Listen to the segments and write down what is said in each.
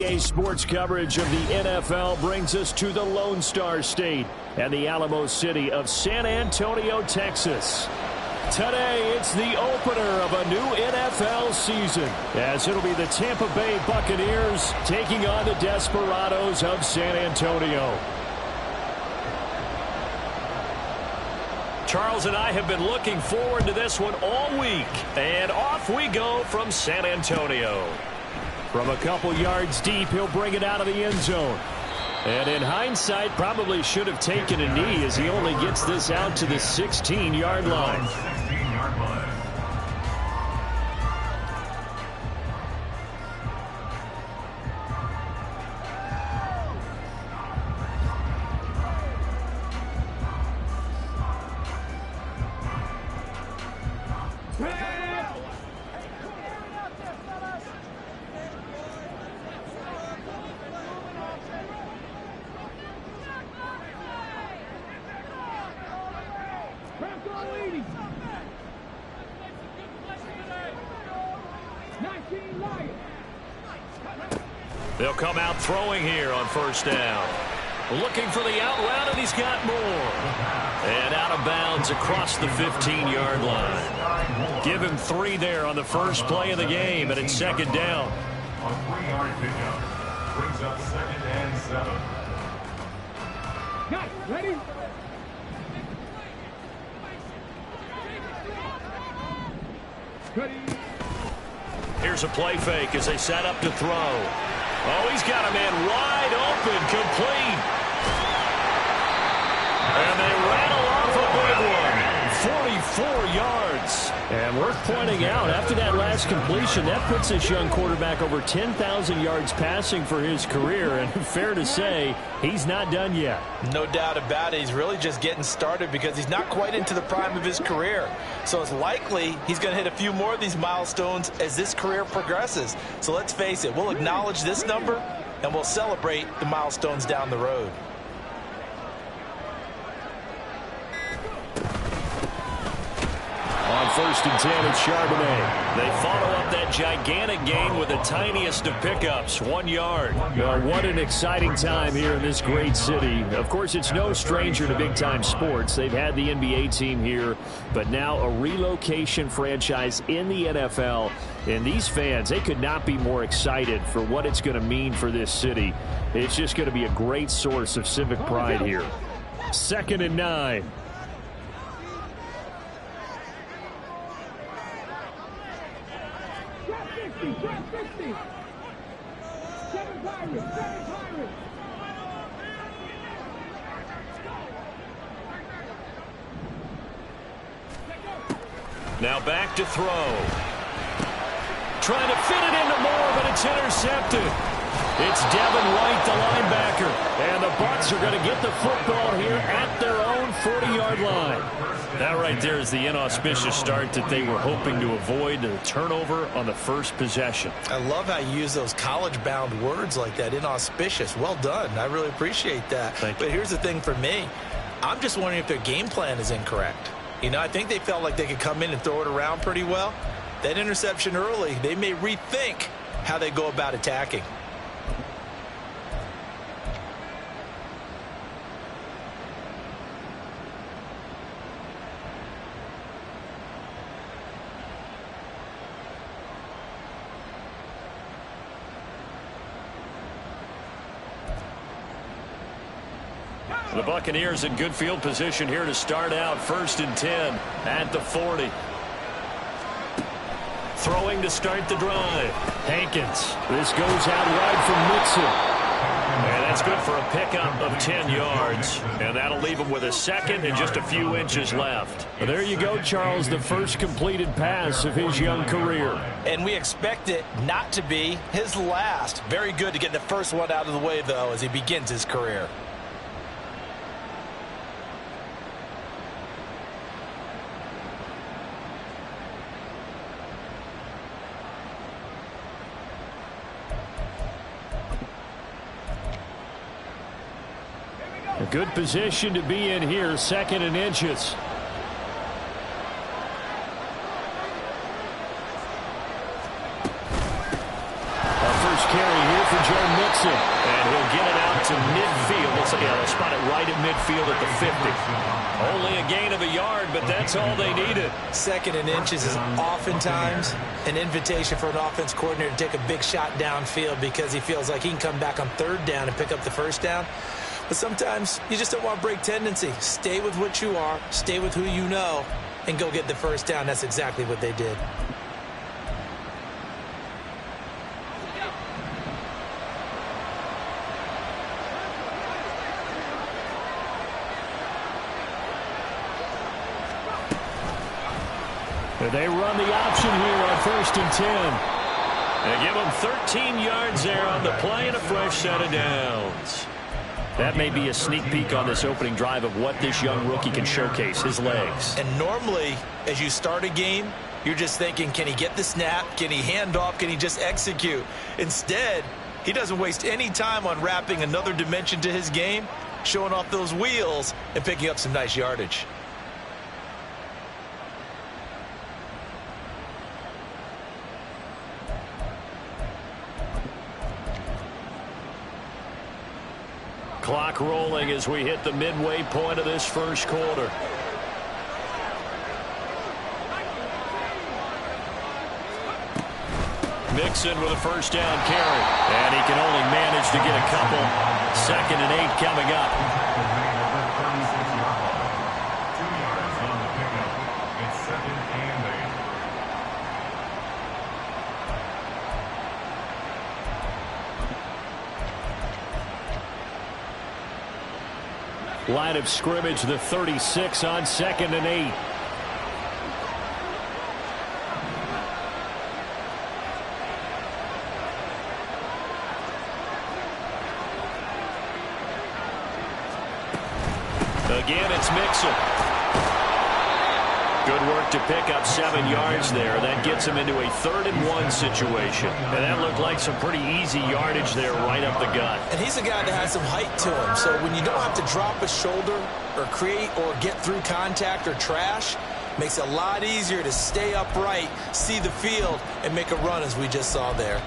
Sports coverage of the NFL brings us to the Lone Star State and the Alamo City of San Antonio, Texas. Today, it's the opener of a new NFL season, as it'll be the Tampa Bay Buccaneers taking on the Desperados of San Antonio. Charles and I have been looking forward to this one all week, and off we go from San Antonio. From a couple yards deep, he'll bring it out of the end zone. And in hindsight, probably should have taken a knee as he only gets this out to the 16-yard line. They'll come out throwing here on first down. Looking for the out route, and he's got more. And out of bounds across the 15-yard line. Give him 3 there on the first play of the game, and it's second down. On 3-yard pickup. Brings up 2nd and 7. Got it. Ready? Ready. Here's a play fake as they set up to throw. Oh, he's got a man wide open, complete. And they rattle off a big one. 44 yards. And worth pointing out, after that last completion, that puts this young quarterback over 10,000 yards passing for his career. And fair to say, he's not done yet. No doubt about it. He's really just getting started because he's not quite into the prime of his career. So it's likely he's going to hit a few more of these milestones as this career progresses. So let's face it, we'll acknowledge this number and we'll celebrate the milestones down the road. On 1st and 10, it's Charbonnet. They follow up that gigantic gain with the tiniest of pickups, 1 yard. Well, what an exciting time here in this great city. Of course, it's no stranger to big-time sports. They've had the NBA team here, but now a relocation franchise in the NFL. And these fans, they could not be more excited for what it's going to mean for this city. It's just going to be a great source of civic pride here. 2nd and 9. Now back to throw. Trying to fit it into Moore, but it's intercepted. It's Devin White, the linebacker. And the Bucs are going to get the football here at their own 40-yard line. That right there is the inauspicious start that they were hoping to avoid, the turnover on the first possession. I love how you use those college-bound words like that, inauspicious. Well done. I really appreciate that. But here's the thing for me. I'm just wondering if their game plan is incorrect. You know, I think they felt like they could come in and throw it around pretty well. That interception early, they may rethink how they go about attacking. The Buccaneers in good field position here to start out. 1st and 10 at the 40. Throwing to start the drive. Hankins. This goes out wide from Mixon. And that's good for a pickup of 10 yards. And that'll leave him with a 2nd and just a few inches left. Well, there you go, Charles, the first completed pass of his young career. And we expect it not to be his last. Very good to get the first one out of the way, though, as he begins his career. A good position to be in here, 2nd and inches. Our first carry here for Joe Mixon. And he'll get it out to midfield. They'll spot it right at midfield at the 50. Only a gain of a yard, but that's all they needed. 2nd and inches is oftentimes an invitation for an offense coordinator to take a big shot downfield because he feels like he can come back on 3rd down and pick up the 1st down. But sometimes you just don't want to break tendency. Stay with what you are, stay with who you know, and go get the 1st down. That's exactly what they did. They run the option here on 1st and 10. They give them 13 yards there on the play and a fresh set of downs. That may be a sneak peek on this opening drive of what this young rookie can showcase, his legs. And normally, as you start a game, you're just thinking, can he get the snap? Can he hand off? Can he just execute? Instead, he doesn't waste any time on wrapping another dimension to his game, showing off those wheels and picking up some nice yardage. Clock rolling as we hit the midway point of this 1st quarter. Mixon with a 1st down carry. And he can only manage to get a couple. 2nd and 8 coming up. 2 yards on the pickup. It's 2nd and 8. Line of scrimmage, the 36 on 2nd and 8. Again, it's Mixon. Good work to pick up 7 yards there. That gets him into a 3rd and 1 situation. And that looked like some pretty easy yardage there right up the gut. And he's a guy that has some height to him. So when you don't have to drop a shoulder or create or get through contact or trash, makes it a lot easier to stay upright, see the field, and make a run as we just saw there.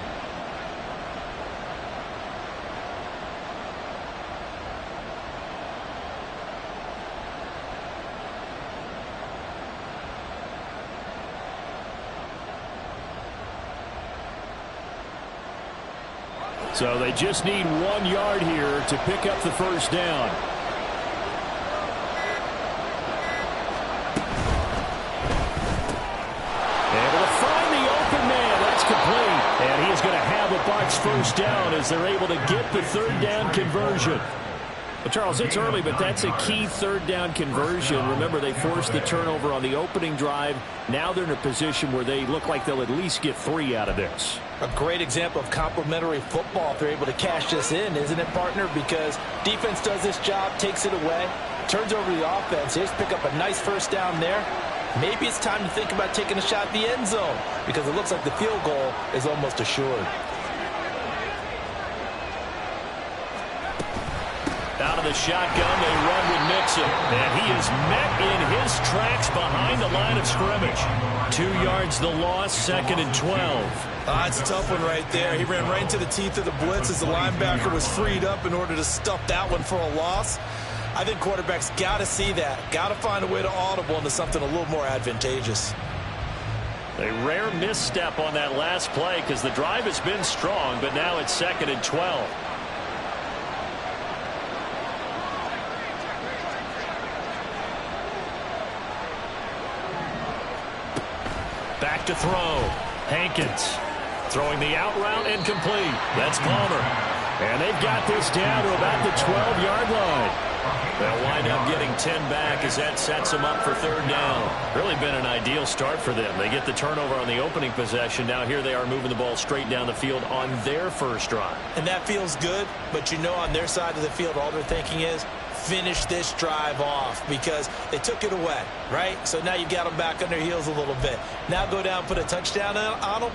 So they just need 1 yard here to pick up the 1st down. Able to find the open man. That's complete. And he is going to have a Bucs 1st down as they're able to get the 3rd down conversion. Well, Charles, it's early, but that's a key 3rd down conversion. Remember, they forced the turnover on the opening drive. Now they're in a position where they look like they'll at least get 3 out of this. A great example of complementary football if they're able to cash this in, isn't it, partner? Because defense does this job, takes it away, turns over the offense. They just pick up a nice 1st down there. Maybe it's time to think about taking a shot at the end zone because it looks like the field goal is almost assured. Out of the shotgun, they run with Mixon. And he is met in his tracks behind the line of scrimmage. 2 yards the loss, 2nd and 12. It's a tough one right there. He ran right into the teeth of the blitz as the linebacker was freed up in order to stuff that one for a loss. I think quarterbacks got to see that. Got to find a way to audible into something a little more advantageous. A rare misstep on that last play because the drive has been strong, but now it's 2nd and 12. Back to throw. Hankins throwing the out route and complete. That's Palmer. And they've got this down to about the 12-yard line. They'll wind up getting 10 back as that sets them up for 3rd down. Really been an ideal start for them. They get the turnover on the opening possession. Now here they are moving the ball straight down the field on their 1st drive. And that feels good, but you know on their side of the field all they're thinking is finish this drive off because they took it away, right? So now you've got them back on their heels a little bit. Now go down, put a touchdown on them.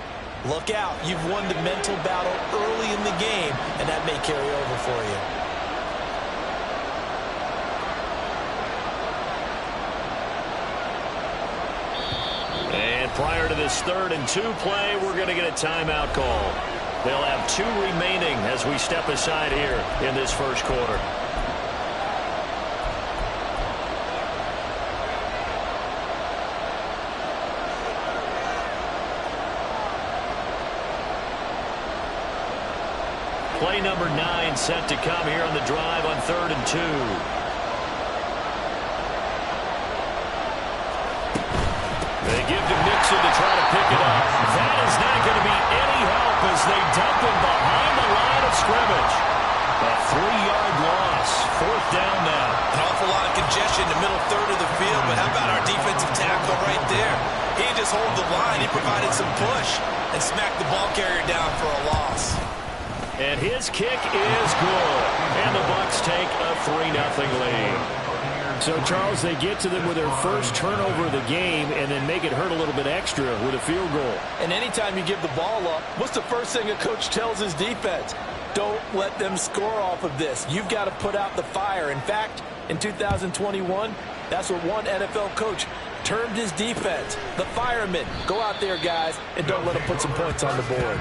Look out. You've won the mental battle early in the game, and that may carry over for you. And prior to this 3rd and 2 play, we're going to get a timeout call. They'll have 2 remaining as we step aside here in this first quarter. Play number 9 set to come here on the drive on 3rd and 2. They give to Mixon to try to pick it up. That is not going to be any help as they dump him behind the line of scrimmage. A 3-yard loss. 4th down now. An awful lot of congestion in the middle third of the field, but how about our defensive tackle right there? He just hold the line. He provided some push and smacked the ball carrier down for a loss. And his kick is good. And the Bucs take a 3-0 lead. So, Charles, they get to them with their first turnover of the game and then make it hurt a little bit extra with a field goal. And anytime you give the ball up, what's the first thing a coach tells his defense? Don't let them score off of this. You've got to put out the fire. In fact, in 2021, that's what one NFL coach termed his defense. The firemen. Go out there, guys, and don't let them put some points on the board.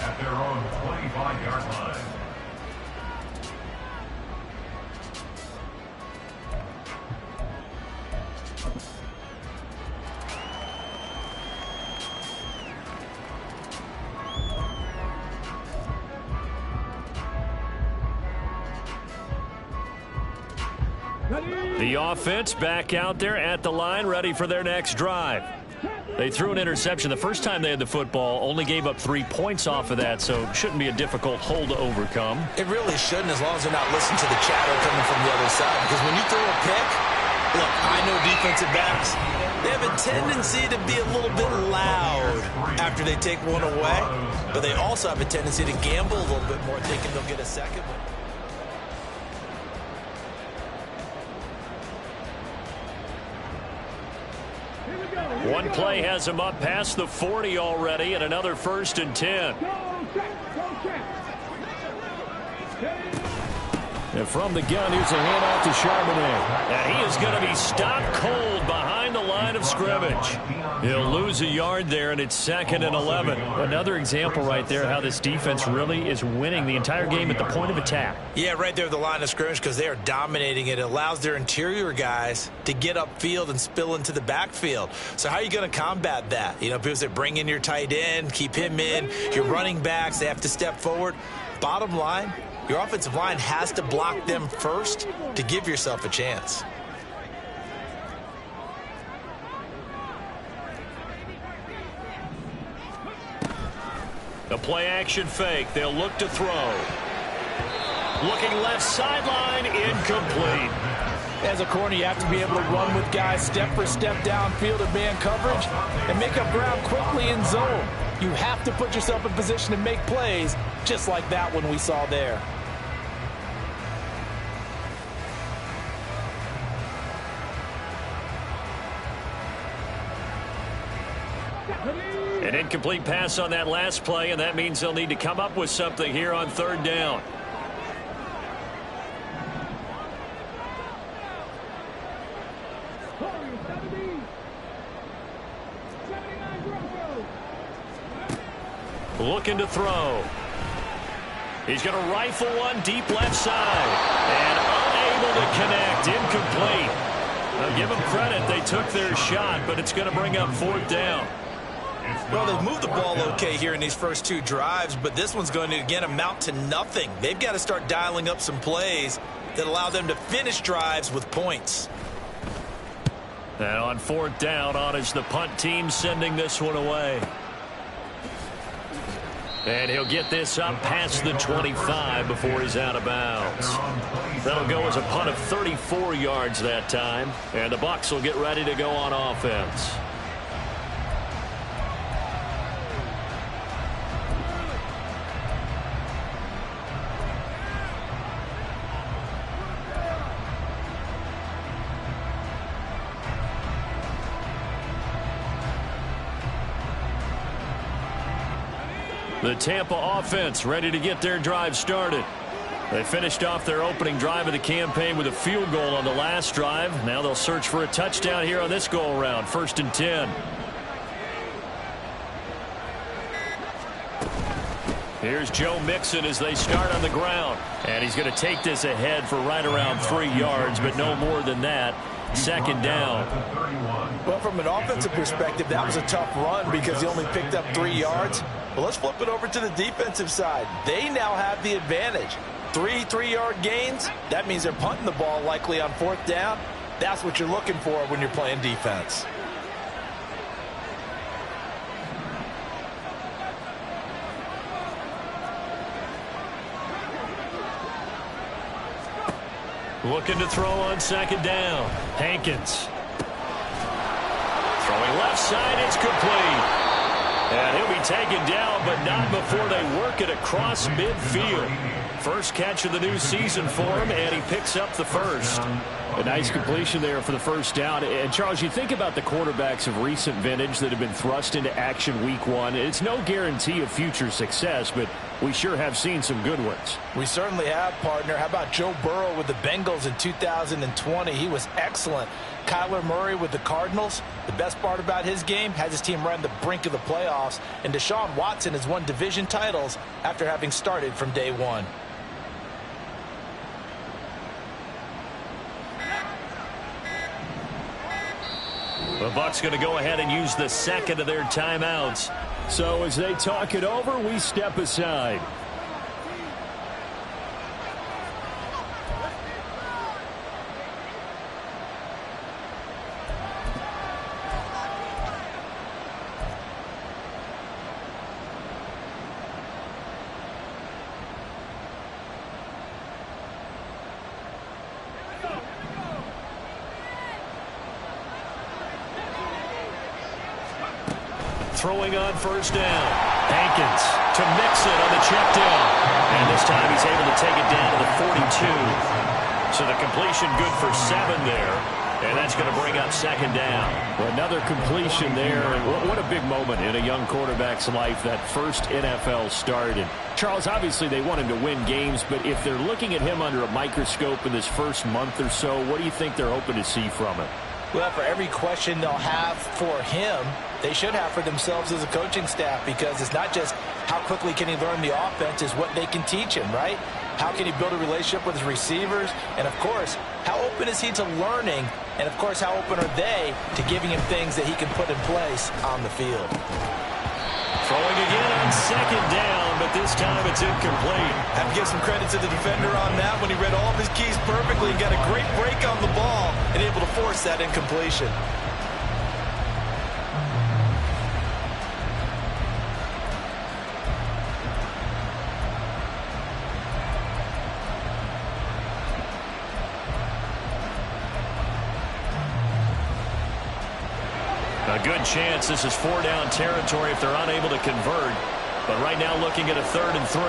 At their own 25-yard line. The offense back out there at the line, ready for their next drive. They threw an interception the first time they had the football, only gave up 3 points off of that, so it shouldn't be a difficult hole to overcome. It really shouldn't, as long as they're not listening to the chatter coming from the other side. Because when you throw a pick, look, I know defensive backs, they have a tendency to be a little bit loud after they take one away, but they also have a tendency to gamble a little bit more, thinking they'll get a second one. One play has him up past the 40 already, and another 1st and 10. And from the gun, here's a handoff to Charbonnet. And he is going to be stopped cold behind the line of scrimmage. He'll lose a yard there, and it's 2nd and 11. Another example right there how this defense really is winning the entire game at the point of attack. Yeah, right there at the line of scrimmage, because they are dominating it. It allows their interior guys to get upfield and spill into the backfield. So how are you going to combat that? You know, because they bring in your tight end, keep him in, your running backs, they have to step forward. Bottom line, your offensive line has to block them first to give yourself a chance. The play-action fake. They'll look to throw. Looking left sideline, incomplete. As a corner, you have to be able to run with guys step for step downfield in man coverage and make up ground quickly in zone. You have to put yourself in position to make plays, just like that one we saw there. An incomplete pass on that last play, and that means they'll need to come up with something here on 3rd down. Looking to throw. He's going to rifle one deep left side. And unable to connect. Incomplete. I'll give them credit. They took their shot, but it's going to bring up 4th down. Well, they've moved the ball okay here in these first 2 drives, but this one's going to, again, amount to nothing. They've got to start dialing up some plays that allow them to finish drives with points. And on 4th down, on is the punt team sending this one away. And he'll get this up past the 25 before he's out of bounds. That'll go as a punt of 34 yards that time. And the Bucs will get ready to go on offense. The Tampa offense ready to get their drive started. They finished off their opening drive of the campaign with a field goal on the last drive. Now they'll search for a touchdown here on this go-around. 1st and 10. Here's Joe Mixon as they start on the ground. And he's going to take this ahead for right around 3 yards, but no more than that. Second down. Well, from an offensive perspective, that was a tough run because he only picked up 3 yards. But let's flip it over to the defensive side. They now have the advantage. 3 3-yard gains, that means they're punting the ball likely on 4th down. That's what you're looking for when you're playing defense. Looking to throw on second down. Hankins. Throwing left side, it's complete. And he'll be taken down, but not before they work it across midfield. First catch of the new season for him, and he picks up the first. A nice completion there for the first down. And, Charles, you think about the quarterbacks of recent vintage that have been thrust into action week 1. It's no guarantee of future success, but we sure have seen some good ones. We certainly have, partner. How about Joe Burrow with the Bengals in 2020? He was excellent. Kyler Murray with the Cardinals. The best part about his game, has his team right on the brink of the playoffs. And Deshaun Watson has won division titles after having started from day 1. The Bucs going to go ahead and use the second of their timeouts. So as they talk it over, we step aside. Throwing on first down. Hankins to Mixon on the check down. And this time he's able to take it down to the 42. So the completion good for 7 there. And that's going to bring up second down. Well, another completion there. And what a big moment in a young quarterback's life, that first NFL start. And Charles, obviously they want him to win games, but if they're looking at him under a microscope in this first month or so, what do you think they're hoping to see from him? Well, for every question they'll have for him, they should have for themselves as a coaching staff, because it's not just how quickly can he learn the offense, it's what they can teach him, right? How can he build a relationship with his receivers? And, of course, how open is he to learning? And, of course, how open are they to giving him things that he can put in place on the field? Throwing again on second down, but this time it's incomplete. Have to give some credit to the defender on that when he read all of his keys perfectly and got a great break on the ball and able to force that incompletion. A good chance this is 4-down territory if they're unable to convert. But right now looking at a 3rd and 3.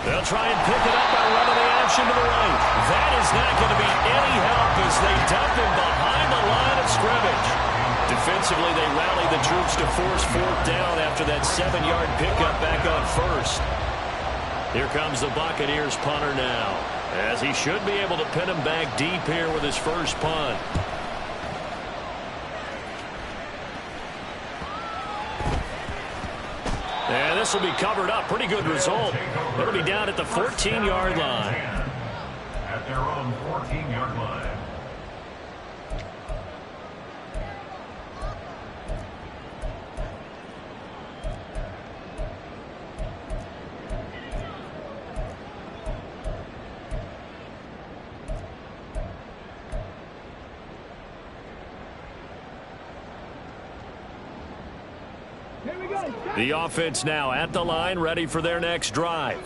They'll try and pick it up by running the action to the right. That is not going to be any help as they dump him behind the line of scrimmage. Defensively, they rally the troops to force 4th down after that 7-yard pickup back on 1st. Here comes the Buccaneers punter now, as he should be able to pin him back deep here with his first punt. And this will be covered up. Pretty good result. It'll be down at the 14-yard line. At their own 14-yard line. The offense now at the line, ready for their next drive.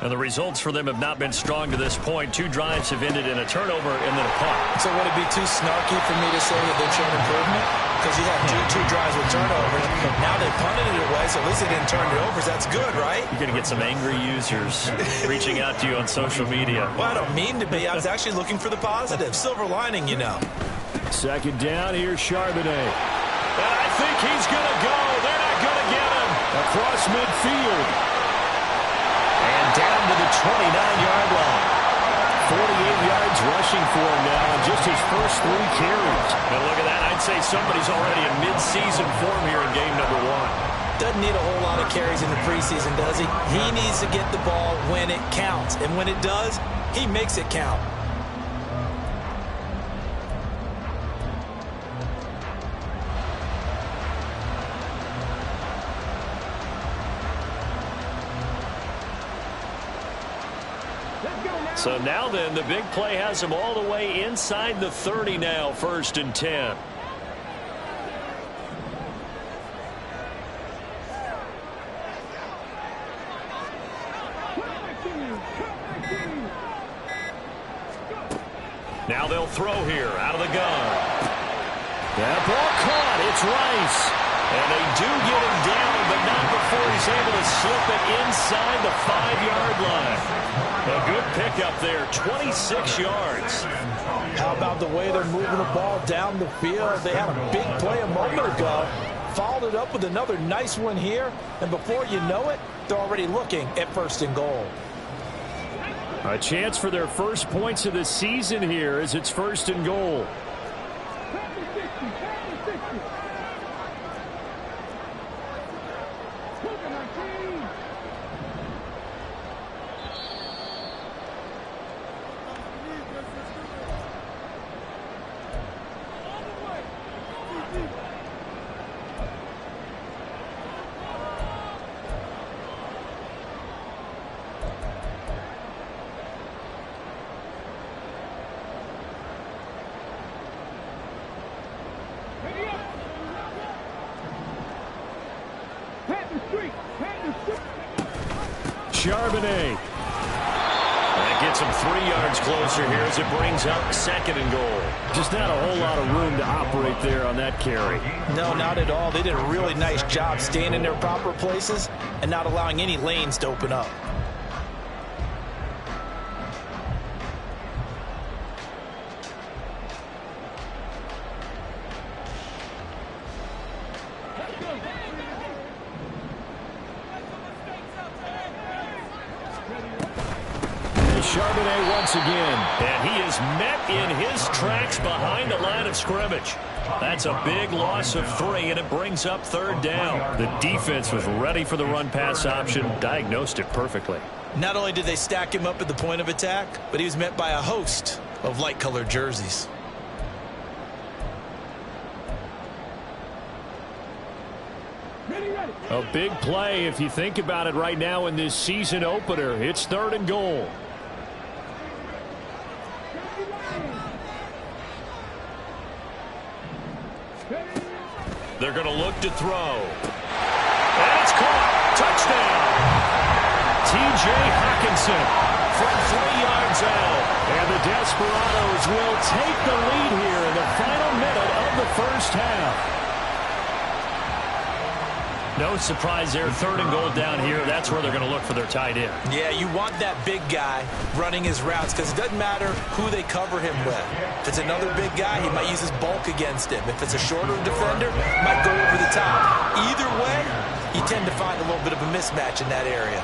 And the results for them have not been strong to this point. 2 drives have ended in a turnover and then a punt. So would it be too snarky for me to say that they're showing improvement? Because you had two drives with turnovers. Now they punted it away, so at least they didn't turn it over. That's good, right? You're going to get some angry users reaching out to you on social media. Well, I don't mean to be. I was actually looking for the positive. Silver lining, you know. Second down, here's Charbonnet. And I think he's going to go. They're not going to get him. Across midfield. And down to the 29-yard line. yards rushing for him now in just his first 3 carries. And look at that. I'd say somebody's already in mid-season form here in game number 1. Doesn't need a whole lot of carries in the preseason, does he? He needs to get the ball when it counts. And when it does, he makes it count. So now then, the big play has him all the way inside the 30 now, 1st and 10. Now they'll throw here out of the gun. That ball caught. It's Rice. And they do get him down, but not before he's able to slip it inside the 5-yard line. A good pickup there, 26 yards. How about the way they're moving the ball down the field? They had a big play a moment ago. Followed it up with another nice one here. And before you know it, they're already looking at 1st and goal. A chance for their first points of the season here as it's 1st and goal. Charbonnet. That gets him 3 yards closer here as it brings up 2nd and goal. Just not a whole lot of room to operate there on that carry. No, not at all. They did a really nice job staying in their proper places and not allowing any lanes to open up. Charbonnet once again, and he is met in his tracks behind the line of scrimmage. That's a big loss of 3, and it brings up 3rd down. The defense was ready for the run-pass option, diagnosed it perfectly. Not only did they stack him up at the point of attack, but he was met by a host of light-colored jerseys. A big play if you think about it right now in this season opener. It's 3rd and goal. They're going to look to throw. And it's caught. Touchdown. T.J. Hockenson from 3 yards out. And the Desperados will take the lead here in the final minute of the 1st half. No surprise there. 3rd and goal down here. That's where they're going to look for their tight end. Yeah, you want that big guy running his routes because it doesn't matter who they cover him with. If it's another big guy, he might use his bulk against him. If it's a shorter defender, might go over the top. Either way, you tend to find a little bit of a mismatch in that area.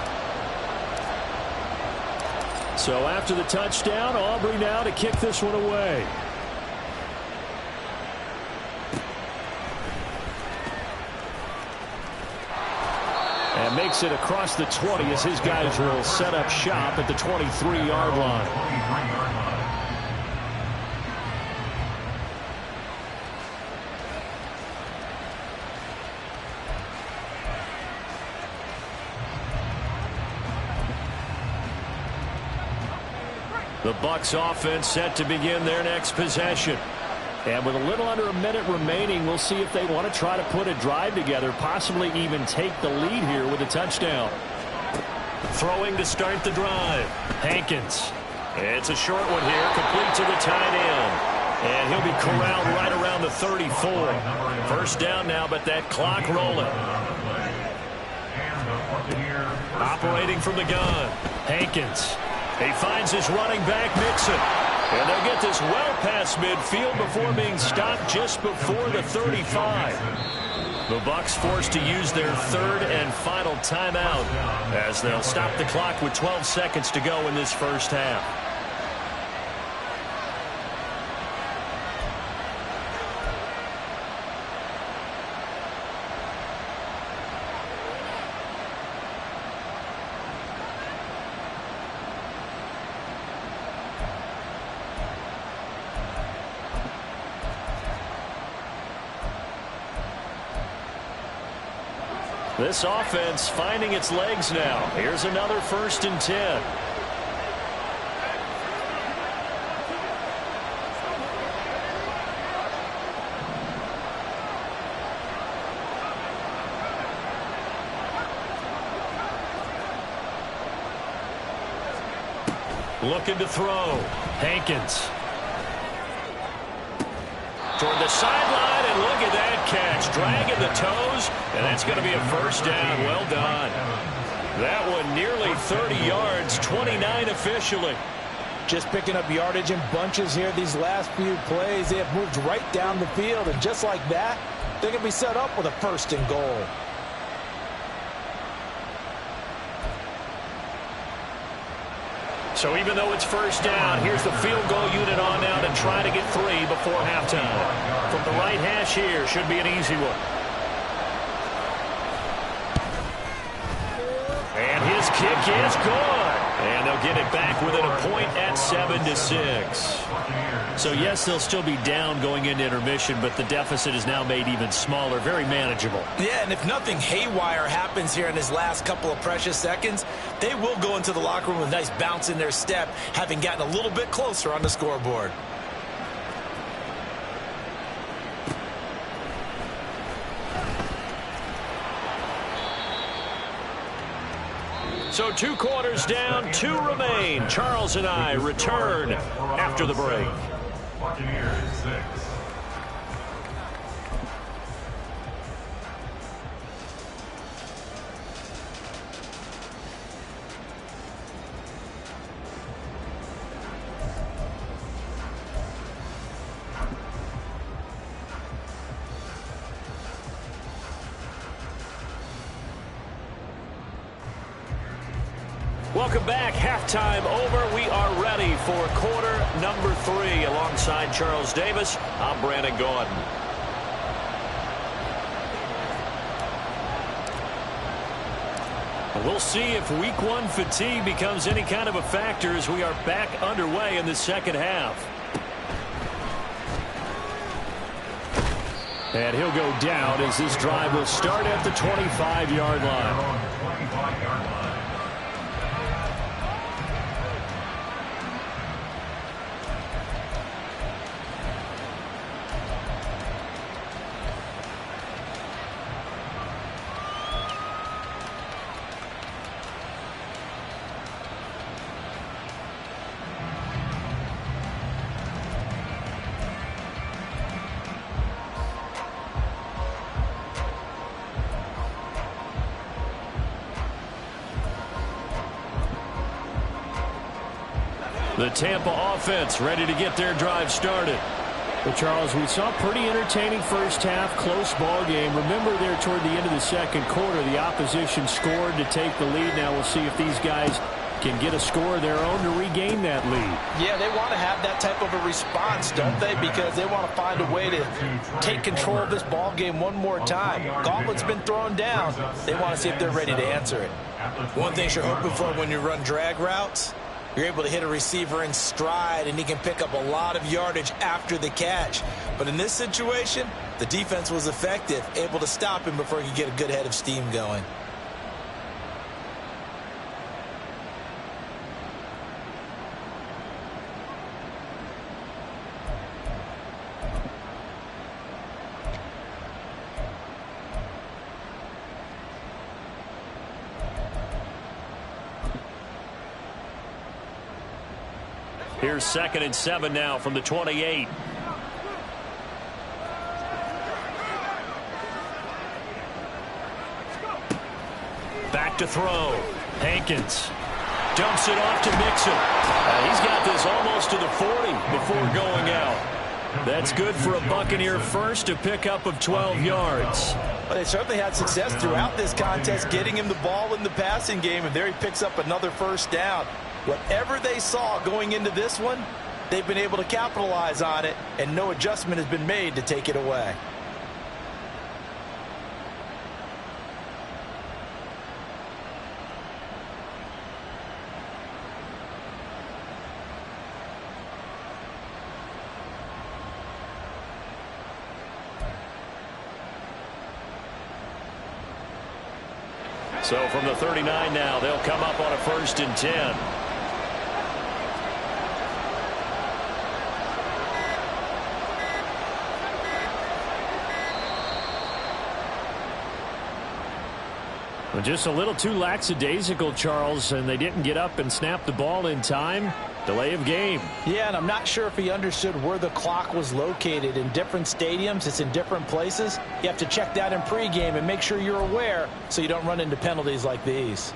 So after the touchdown, Aubrey now to kick this one away. And makes it across the 20 as his guys will set up shop at the 23-yard line. The Bucs offense set to begin their next possession. And with a little under a minute remaining, we'll see if they want to try to put a drive together, possibly even take the lead here with a touchdown. Throwing to start the drive. Hankins. It's a short one here, complete to the tight end. And he'll be corralled right around the 34. 1st down now, but that clock rolling. Operating from the gun. Hankins. He finds his running back, Mixon. And they'll get this well past midfield before being stopped just before the 35. The Bucs forced to use their 3rd and final timeout as they'll stop the clock with 12 seconds to go in this 1st half. This offense finding its legs now. Here's another 1st and 10. Looking to throw. Hankins. Toward the sideline, and look at that catch. Dragging the toes, and that's going to be a 1st down. Well done. That one nearly 30 yards, 29 officially. Just picking up yardage in bunches here these last few plays. They have moved right down the field, and just like that, they're going to be set up with a 1st and goal. So even though it's 1st down, here's the field goal unit on now to try to get 3 before halftime. From the right hash here, should be an easy one. And his kick is good. And they'll get it back within a point at 7-6. So yes, they'll still be down going into intermission, but the deficit is now made even smaller, very manageable. Yeah, and if nothing haywire happens here in his last couple of precious seconds, they will go into the locker room with a nice bounce in their step, having gotten a little bit closer on the scoreboard. So 2 quarters down, 2 remain. Charles and I return after the break. Buccaneers 6. Welcome back. Halftime over. We are ready for quarter number 3. Alongside Charles Davis, I'm Brandon Gaudin. We'll see if week 1 fatigue becomes any kind of a factor as we are back underway in the second half. And he'll go down as this drive will start at the 25-yard line. 25-yard line. The Tampa offense ready to get their drive started. Well, Charles, we saw a pretty entertaining first half, close ball game. Remember there toward the end of the second quarter, the opposition scored to take the lead. Now we'll see if these guys can get a score of their own to regain that lead. Yeah, they want to have that type of a response, don't they? Because they want to find a way to take control of this ball game one more time. Gauntlet's been thrown down. They want to see if they're ready to answer it. One thing you're hoping for when you run drag routes, you're able to hit a receiver in stride, and he can pick up a lot of yardage after the catch. But in this situation, the defense was effective, able to stop him before he could get a good head of steam going. Here's 2nd and 7 now from the 28. Back to throw. Hankins dumps it off to Mixon. He's got this almost to the 40 before going out. That's good for a Buccaneer first, a pickup of 12 yards. Well, they certainly had success throughout this contest, getting him the ball in the passing game, and there he picks up another 1st down. Whatever they saw going into this one, they've been able to capitalize on it, and no adjustment has been made to take it away. So from the 39 now, they'll come up on a 1st and 10. Well, just a little too lackadaisical, Charles, and they didn't get up and snap the ball in time. Delay of game. Yeah, and I'm not sure if he understood where the clock was located. In different stadiums, it's in different places. You have to check that in pregame and make sure you're aware so you don't run into penalties like these.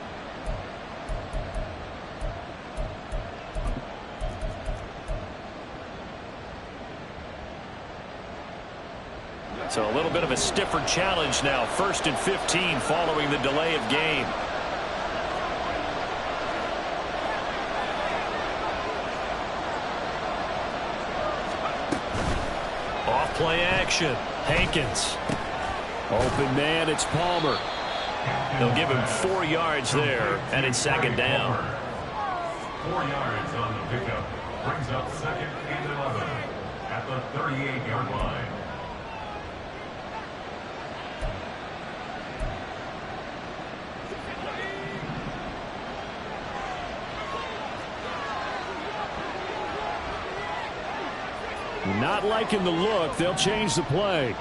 So a little bit of a stiffer challenge now. 1st and 15 following the delay of game. Off play action. Hankins. Open man, it's Palmer. They'll give him 4 yards there, and it's 2nd down. 4 yards on the pickup. Brings up 2nd and 11 at the 38-yard line. Not liking the look. They'll change the play.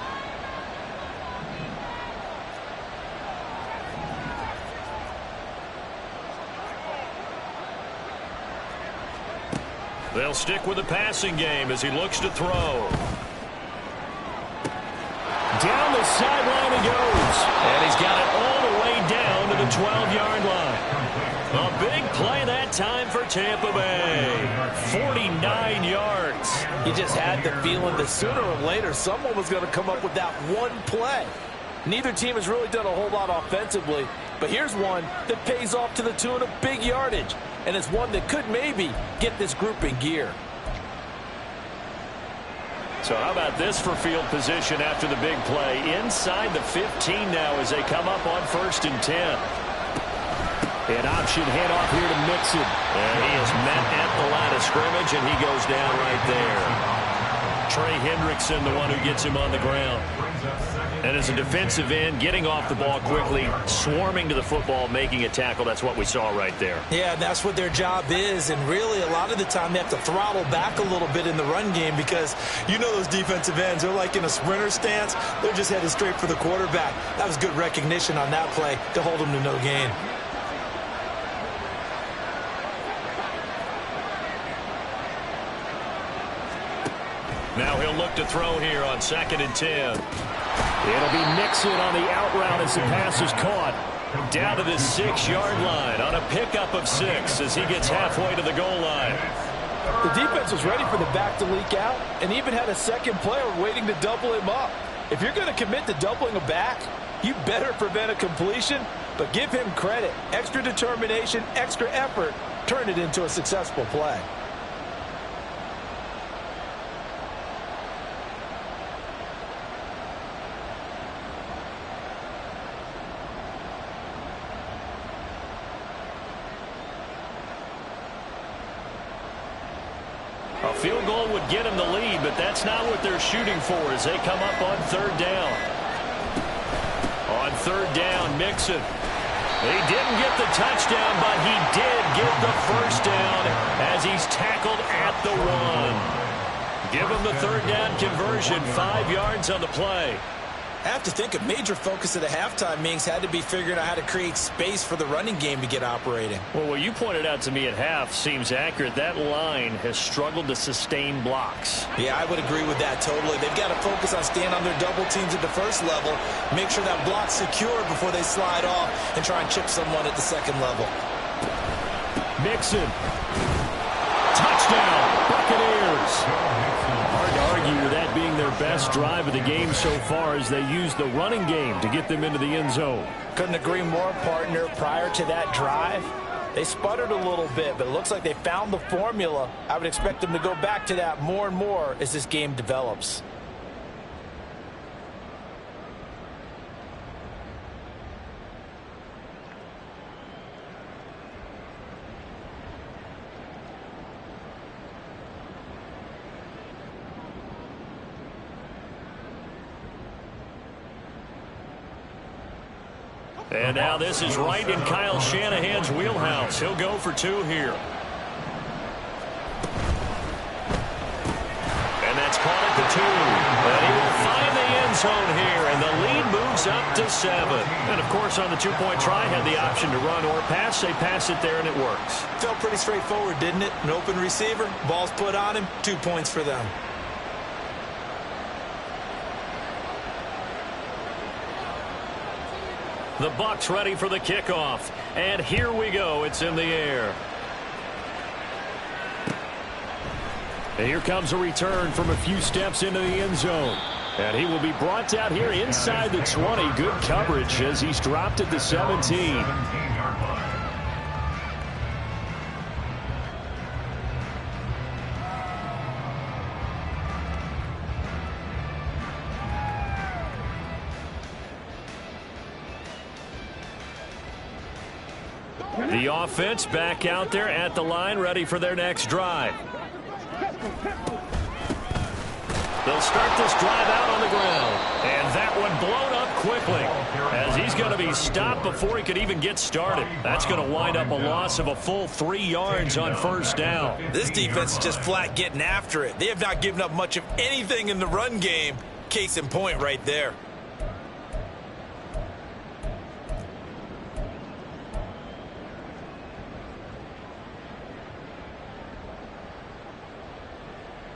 They'll stick with the passing game as he looks to throw. Down the sideline he goes. And he's got it all the way down to the 12-yard line. A big play that time for Tampa Bay. 49 yards. You just had the feeling that sooner or later someone was going to come up with that one play. Neither team has really done a whole lot offensively, but here's one that pays off to the tune of big yardage, and it's one that could maybe get this group in gear. So how about this for field position after the big play? Inside the 15 now as they come up on 1st and 10. An option handoff here to Mixon. And he is met at the line of scrimmage, and he goes down right there. Trey Hendrickson, the one who gets him on the ground. And as a defensive end, getting off the ball quickly, swarming to the football, making a tackle. That's what we saw right there. Yeah, that's what their job is. And really, a lot of the time, they have to throttle back a little bit in the run game because you know those defensive ends, they're like in a sprinter stance. They're just headed straight for the quarterback. That was good recognition on that play to hold them to no gain. Now he'll look to throw here on 2nd and 10. It'll be Mixon on the out route as the pass is caught. Down to the 6-yard line on a pickup of 6 as he gets halfway to the goal line. The defense was ready for the back to leak out and even had a second player waiting to double him up. If you're going to commit to doubling a back, you better prevent a completion, but give him credit. Extra determination, extra effort, turn it into a successful play. A field goal would get him the lead, but that's not what they're shooting for as they come up on 3rd down. On 3rd down, Mixon. He didn't get the touchdown, but he did get the 1st down as he's tackled at the 1. Give him the 3rd down conversion, 5 yards on the play. I have to think a major focus of the halftime meetings had to be figuring out how to create space for the running game to get operating. Well, what you pointed out to me at half seems accurate. That line has struggled to sustain blocks. Yeah, I would agree with that totally. They've got to focus on staying on their double teams at the 1st level, make sure that block's secure before they slide off and try and chip someone at the 2nd level. Mixon. Touchdown, Buccaneers. Hard to argue with that being their best drive of the game so far as they use the running game to get them into the end zone. Couldn't agree more, partner. Prior to that drive, they sputtered a little bit, but it looks like they found the formula. I would expect them to go back to that more and more as this game develops. And now this is right in Kyle Shanahan's wheelhouse. He'll go for 2 here. And that's caught at the 2. And he will find the end zone here, and the lead moves up to 7. And, of course, on the 2-point try, had the option to run or pass. They pass it there, and it works. Felt pretty straightforward, didn't it? An open receiver, ball's put on him, 2 points for them. The Bucs ready for the kickoff. And here we go. It's in the air. And here comes a return from a few steps into the end zone. And he will be brought down here inside the 20. Good coverage as he's dropped at the 17. The offense back out there at the line, ready for their next drive. They'll start this drive out on the ground. And that one blown up quickly as he's going to be stopped before he could even get started. That's going to wind up a loss of a full 3 yards on first down. This defense is just flat getting after it. They have not given up much of anything in the run game. Case in point right there.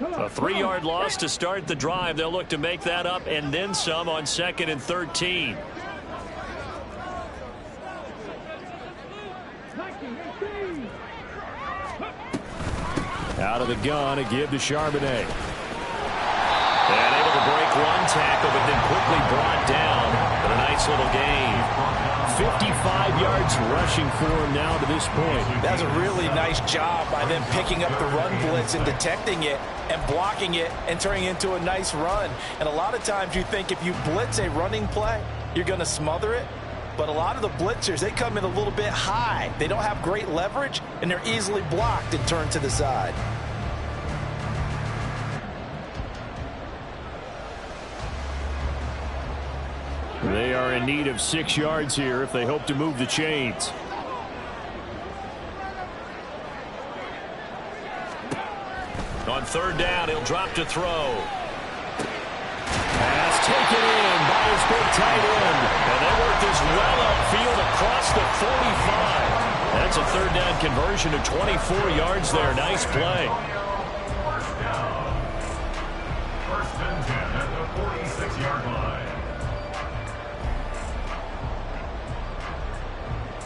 A 3-yard loss to start the drive. They'll look to make that up and then some on 2nd and 13. Out of the gun, a give to Charbonnet. And able to break one tackle, but then quickly brought down. But a nice little gain. 55 yards rushing for him now to this point. That's a really nice job by them picking up the run blitz and detecting it and blocking it and turning it into a nice run. And a lot of times you think if you blitz a running play, you're going to smother it. But a lot of the blitzers, they come in a little bit high. They don't have great leverage, and they're easily blocked and turned to the side. They are in need of 6 yards here if they hope to move the chains. On 3rd down, he'll drop to throw. Pass taken in by his big tight end. And they work this well upfield across the 45. That's a 3rd down conversion of 24 yards there. Nice play. First down. 1st and 10 at the 46-yard line.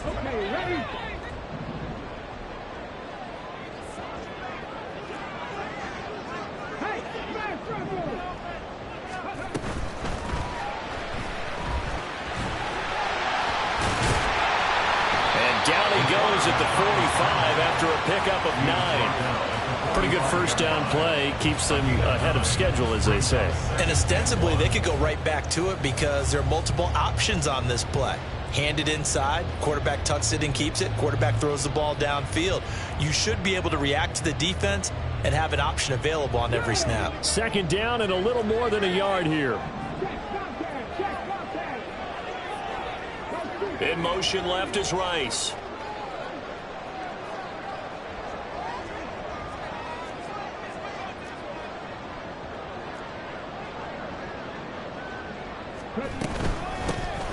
Okay, ready? Hey, man, and down he goes at the 45 after a pickup of 9. Pretty good first down play. Keeps them ahead of schedule, as they say. And ostensibly, they could go right back to it because there are multiple options on this play. Hand it inside, quarterback tucks it and keeps it, quarterback throws the ball downfield. You should be able to react to the defense and have an option available on every snap. 2nd down and a little more than a yard here. In motion left is Rice.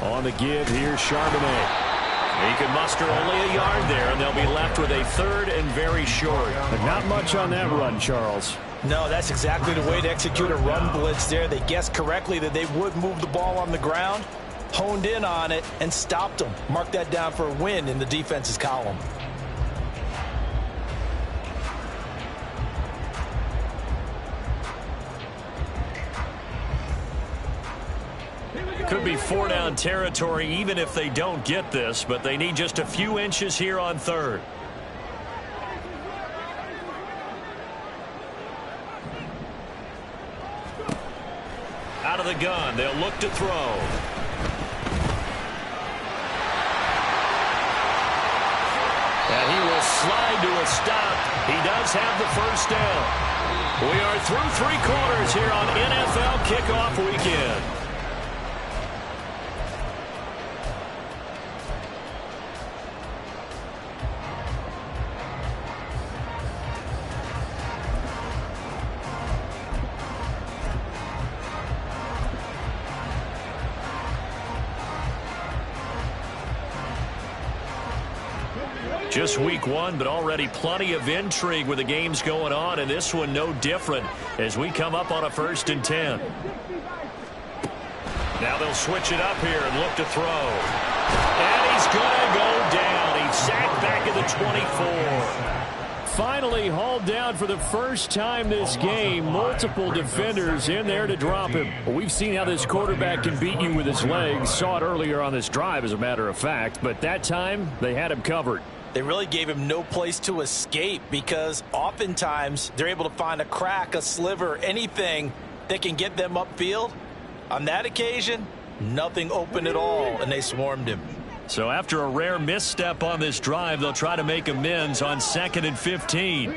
On the give, here's Charbonnet. He can muster only a yard there, and they'll be left with a 3rd and very short. But not much on that run, Charles. No, that's exactly the way to execute a run blitz there. They guessed correctly that they would move the ball on the ground, honed in on it, and stopped them. Mark that down for a win in the defense's column. Could be 4-down territory even if they don't get this, but they need just a few inches here on 3rd. Out of the gun, they'll look to throw. And he will slide to a stop. He does have the first down. We are through 3 quarters here on NFL Kickoff Weekend. Just week one, but already plenty of intrigue with the games going on, and this one no different as we come up on a 1st and 10. Now they'll switch it up here and look to throw. And he's going to go down. He's sacked back at the 24. Finally hauled down for the first time this game. Multiple defenders in there to drop him. Well, we've seen how this quarterback can beat you with his legs. Saw it earlier on this drive, as a matter of fact. But that time, they had him covered. They really gave him no place to escape because oftentimes they're able to find a crack, a sliver, anything that can get them upfield. On that occasion, nothing open at all, and they swarmed him. So after a rare misstep on this drive, they'll try to make amends on 2nd and 15.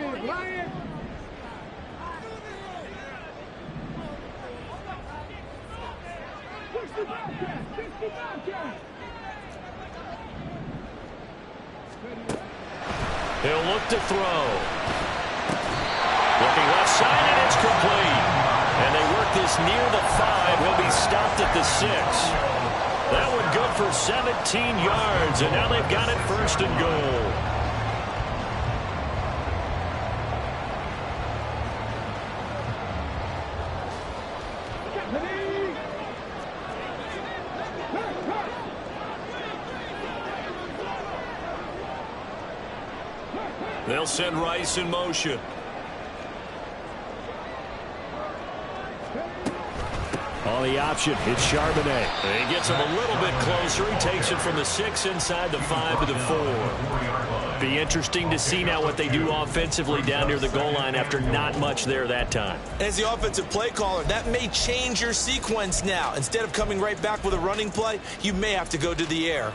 He'll look to throw. Looking left side, and it's complete. And they work this near the 5. He'll be stopped at the 6. That one good for 17 yards, and now they've got it 1st and goal. They'll send Rice in motion. On the option, it's Charbonnet. He gets him a little bit closer. He takes it from the 6 inside the 5 to the 4. Be interesting to see now what they do offensively down near the goal line after not much there that time. As the offensive play caller, that may change your sequence now. Instead of coming right back with a running play, you may have to go to the air.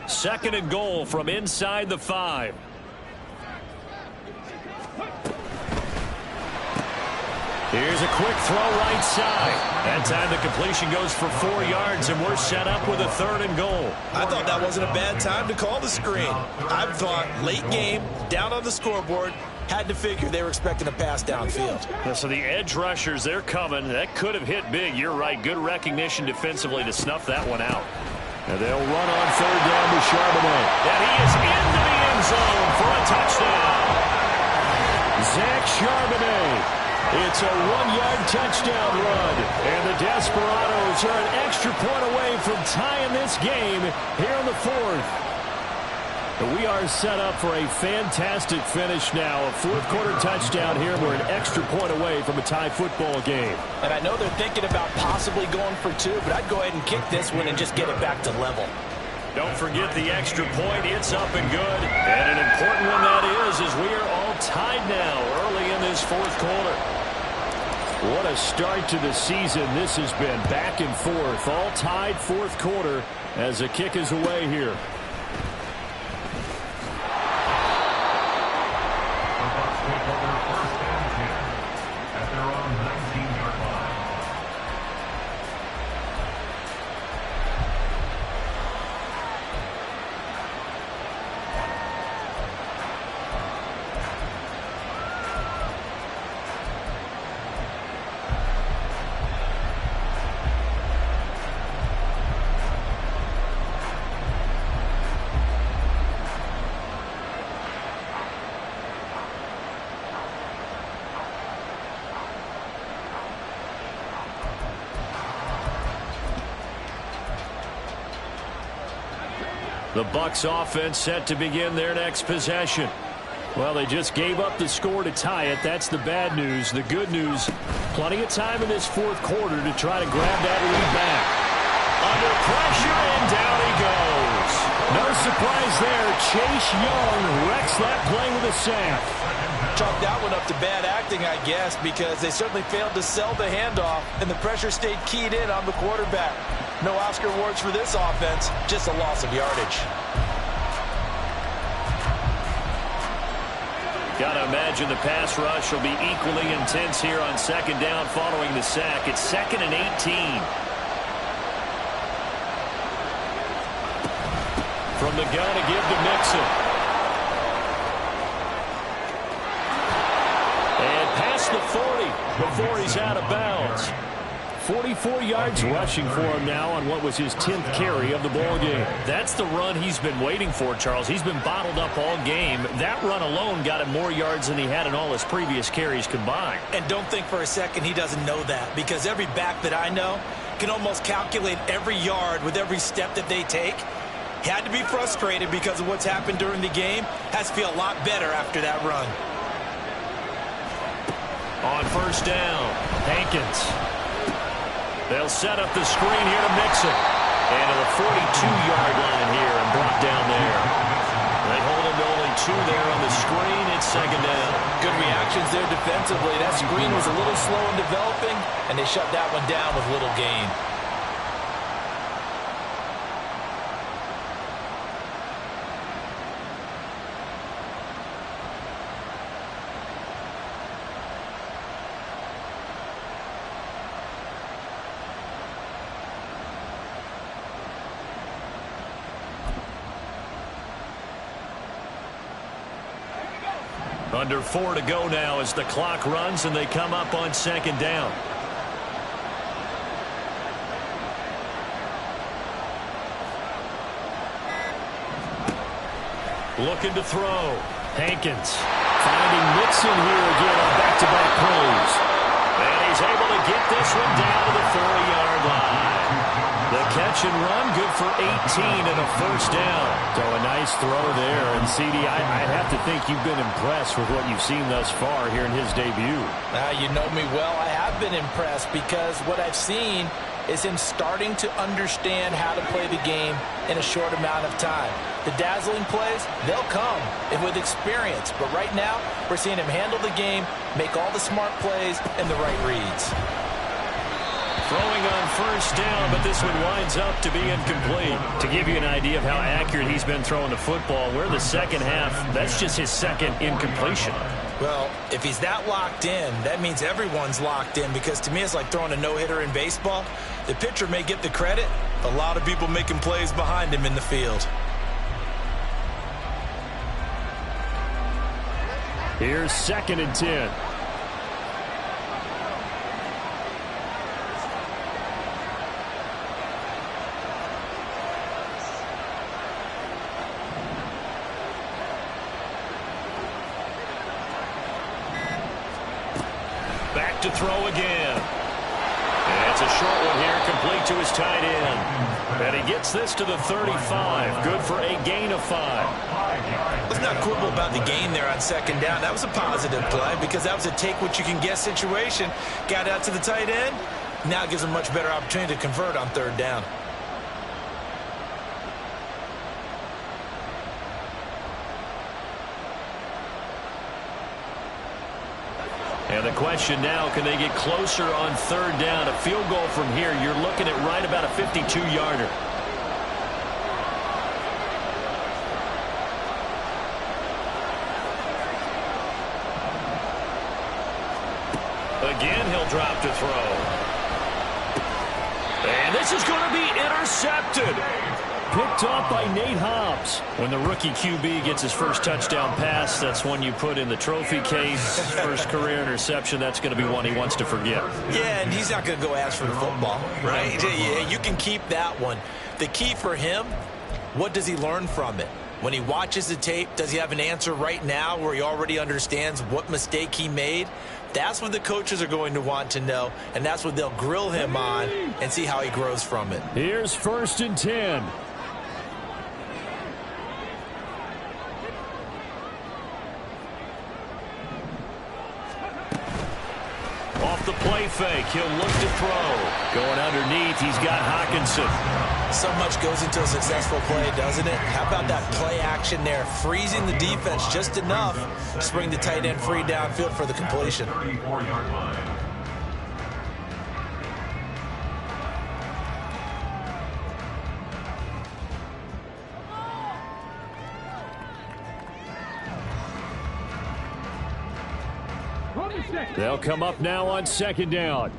Second and goal from inside the 5. Here's a quick throw right side. That time the completion goes for 4 yards, and we're set up with a 3rd and goal. I thought that wasn't a bad time to call the screen. I thought late game, down on the scoreboard, had to figure they were expecting a pass downfield. So the edge rushers, they're coming. That could have hit big. You're right. Good recognition defensively to snuff that one out. And they'll run on 3rd down to Charbonnet. And he is into the end zone for a touchdown. Zach Charbonnet. It's a 1-yard touchdown run. And the Desperados are an extra point away from tying this game here in the 4th. And we are set up for a fantastic finish now. A 4th-quarter touchdown here. We're an extra point away from a tie football game. And I know they're thinking about possibly going for 2, but I'd go ahead and kick this one and just get it back to level. Don't forget the extra point. It's up and good. And an important one that is, as we are all tied now early in this 4th quarter. What a start to the season this has been. Back and forth. All tied 4th quarter as the kick is away here. The Bucs offense set to begin their next possession. Well, they just gave up the score to tie it. That's the bad news. The good news, plenty of time in this 4th quarter to try to grab that lead back. Under pressure, and down he goes. No surprise there. Chase Young wrecks that play with a sack. Chalk that one up to bad acting, I guess, because they certainly failed to sell the handoff, and the pressure stayed keyed in on the quarterback. No Oscar awards for this offense, just a loss of yardage. Got to imagine the pass rush will be equally intense here on 2nd down following the sack. It's 2nd and 18. From the gun to give to Mixon. And past the 40. before he's out of bounds. 44 yards rushing for him now on what was his 10th carry of the ball game. That's the run he's been waiting for, Charles. He's been bottled up all game. That run alone got him more yards than he had in all his previous carries combined. And don't think for a second he doesn't know that, because every back that I know can almost calculate every yard with every step that they take. He had to be frustrated because of what's happened during the game. Has to feel a lot better after that run. On first down, Hankins. They'll set up the screen here to Mixon. And to the 42-yard line here and brought down there. They hold him to only 2 there on the screen. It's second down. Good reactions there defensively. That screen was a little slow in developing, and they shut that one down with little gain. Under 4 to go now as the clock runs and they come up on second down. Looking to throw. Hankins finding Mixon here again on back-to-back plays. And he's able to get this one down to the 40-yard line. The catch and run, good for 18 and a first down. So a nice throw there. And, CD, I'd have to think you've been impressed with what you've seen thus far here in his debut. You know me well. I have been impressed because what I've seen is him starting to understand how to play the game in a short amount of time. The dazzling plays, they'll come and with experience. But right now, we're seeing him handle the game, make all the smart plays, and the right reads. Throwing on first down, but this one winds up to be incomplete. To give you an idea of how accurate he's been throwing the football, we're in the second half. That's just his second incompletion. Well, if he's that locked in, that means everyone's locked in, because to me it's like throwing a no-hitter in baseball. The pitcher may get the credit, a lot of people making plays behind him in the field. Here's 2nd and 10. Back to throw again. And it's a short one here, complete to his tight end. And he gets this to the 35. Good for a gain of 5. Let's not quibble about the gain there on second down. That was a positive play because that was a take-what-you-can-get situation. Got out to the tight end. Now it gives him a much better opportunity to convert on third down. And the question now, can they get closer on third down? A field goal from here, you're looking at right about a 52-yarder. Again, he'll drop to throw. And this is going to be intercepted. Picked off by Nate Hobbs. When the rookie QB gets his first touchdown pass, that's one you put in the trophy case. First career interception, that's going to be one he wants to forget. Yeah, and he's not going to go ask for the football, right? Yeah, you can keep that one. The key for him, what does he learn from it? When he watches the tape, does he have an answer right now where he already understands what mistake he made? That's what the coaches are going to want to know, and that's what they'll grill him on and see how he grows from it. Here's 1st and 10. Off the play fake, he'll look to throw. Going underneath, he's got Hockenson. So much goes into a successful play, doesn't it? How about that play action there? Freezing the defense just enough to bring the tight end free downfield for the completion. 34-yard line. They'll come up now on second down.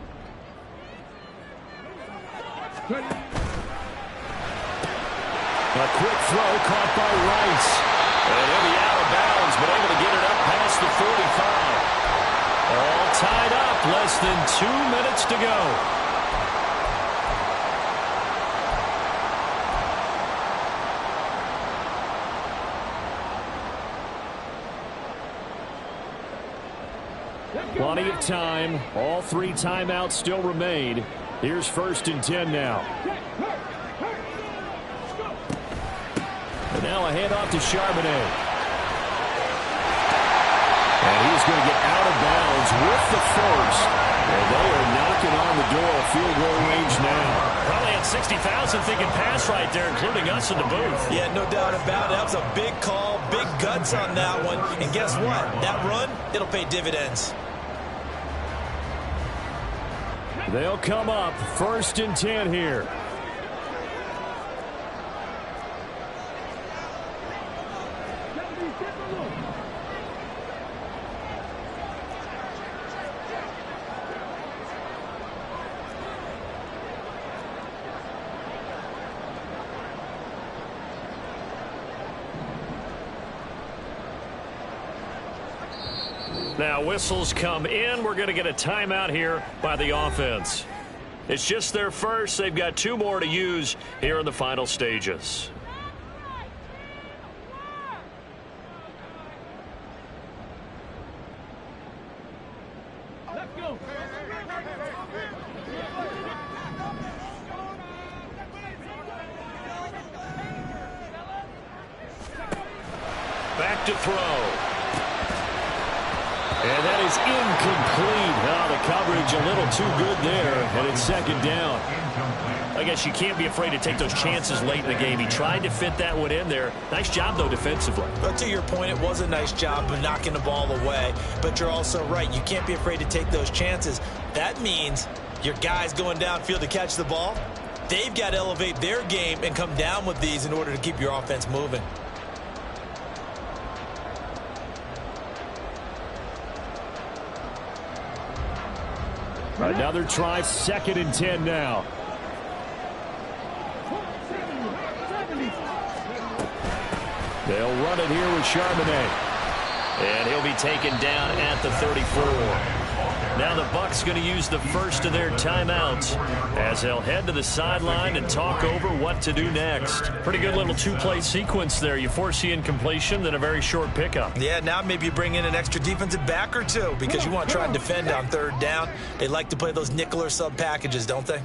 A quick throw caught by Rice. And he'll be out of bounds, but able to get it up past the 45. All tied up, less less than 2 minutes to go. Plenty of time. All 3 timeouts still remain. Here's 1st and 10 now. And now a handoff to Charbonnet. And he's going to get out of bounds with the first. And they are knocking on the door of field goal range now. Probably had 60,000 thinking pass right there, including us in the booth. Yeah, no doubt about it. That was a big call, big guts on that one. And guess what? That run, it'll pay dividends. They'll come up 1st and 10 here. Now whistles come in. We're going to get a timeout here by the offense. It's just their first. They've got 2 more to use here in the final stages. Let's go. Back to throw. And that is incomplete. Oh, the coverage a little too good there, and it's 2nd down. I guess you can't be afraid to take those chances late in the game. He tried to fit that one in there. Nice job, though, defensively. But to your point, it was a nice job of knocking the ball away. But you're also right. You can't be afraid to take those chances. That means your guys going downfield to catch the ball, they've got to elevate their game and come down with these in order to keep your offense moving. Another try, 2nd and 10 now. They'll run it here with Charbonnet. And he'll be taken down at the 34. Now the Bucs going to use the first of their timeouts as they'll head to the sideline and talk over what to do next. Pretty good little 2-play sequence there. You force the incompletion, then a very short pickup. Yeah, now maybe you bring in an extra defensive back or 2 because you want to try and defend on 3rd down. They like to play those nickel or sub packages, don't they?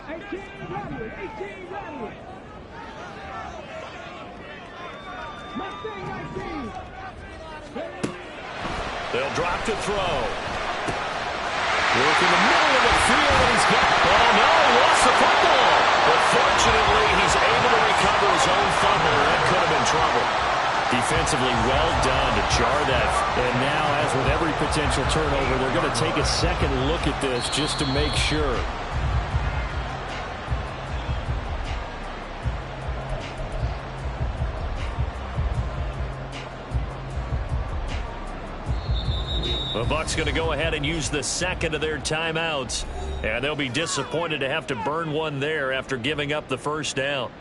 18 ready. Mustang 19. They'll drop to throw. Work in the middle of the field, and he's got... Oh, no, he lost the football. But fortunately, he's able to recover his own fumble. That could have been trouble. Defensively, well done to jar that. And now, as with every potential turnover, they're going to take a second look at this just to make sure. The Bucs going to go ahead and use the 2nd of their timeouts. And they'll be disappointed to have to burn one there after giving up the 1st down.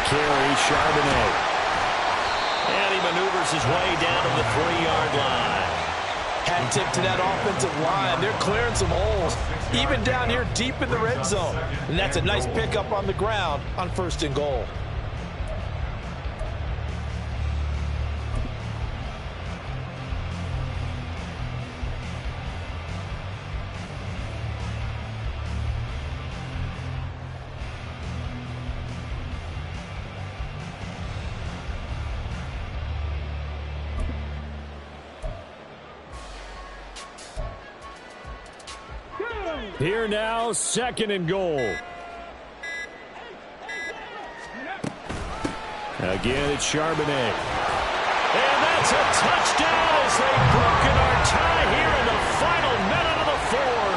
Carry, Charbonnet. And he maneuvers his way down to the 3-yard line. Hat tip to that offensive line. They're clearing some holes, even down here deep in the red zone. And that's a nice pickup on the ground on 1st and goal. Here now, 2nd and goal. Again, it's Charbonnet. And that's a touchdown as they've broken our tie here in the final minute of the 4th.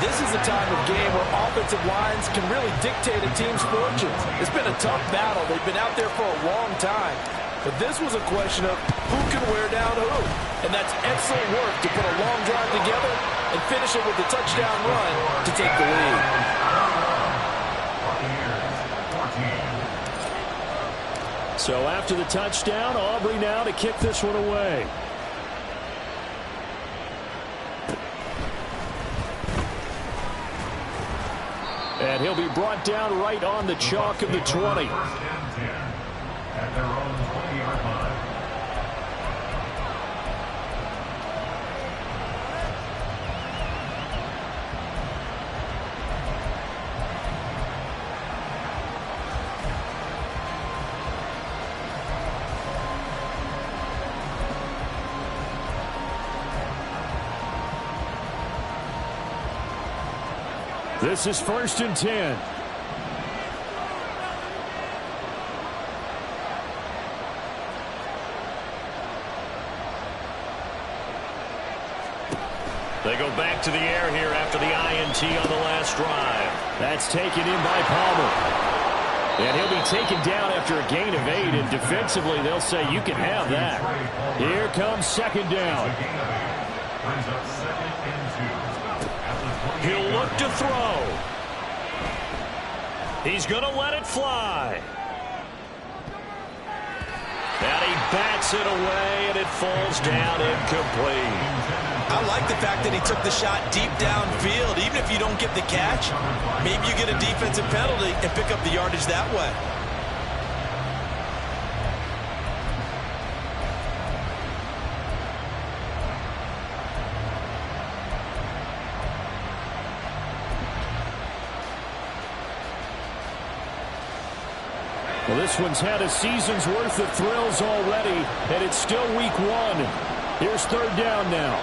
this is a time of game where offensive lines can really dictate a team's fortunes. It's been a tough battle. They've been out there for a long time. But this was a question of who can wear down who. And that's excellent work to put a long drive together and finish it with a touchdown run to take the lead. So after the touchdown, Aubrey now to kick this one away. And he'll be brought down right on the chalk of the 20. First and 10 at their own 20-yard line. This is 1st and 10. They go back to the air here after the INT on the last drive. That's taken in by Palmer. And he'll be taken down after a gain of 8, and defensively they'll say you can have that. Here comes 2nd down. Brings up 2nd and 2. He'll look to throw. He's going to let it fly. And he bats it away, and it falls down incomplete. I like the fact that he took the shot deep downfield. Even if you don't get the catch, maybe you get a defensive penalty and pick up the yardage that way. Well, this one's had a season's worth of thrills already, and it's still week 1. Here's 3rd down now.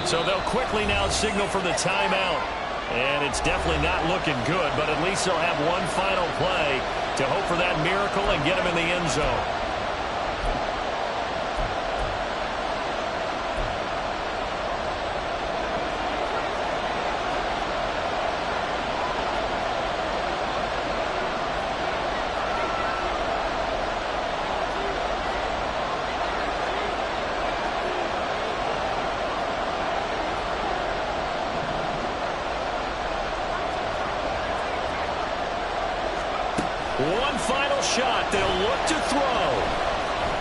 So they'll quickly now signal for the timeout. And it's definitely not looking good, but at least they'll have one final play to hope for that miracle and get him in the end zone. One final shot. They'll look to throw.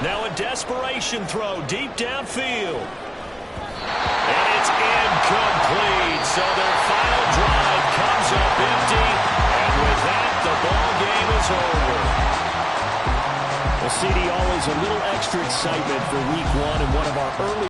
Now a desperation throw deep downfield. And it's incomplete. So their final drive comes up empty. And with that, the ball game is over. Well, CD, always a little extra excitement for week 1 and one of our early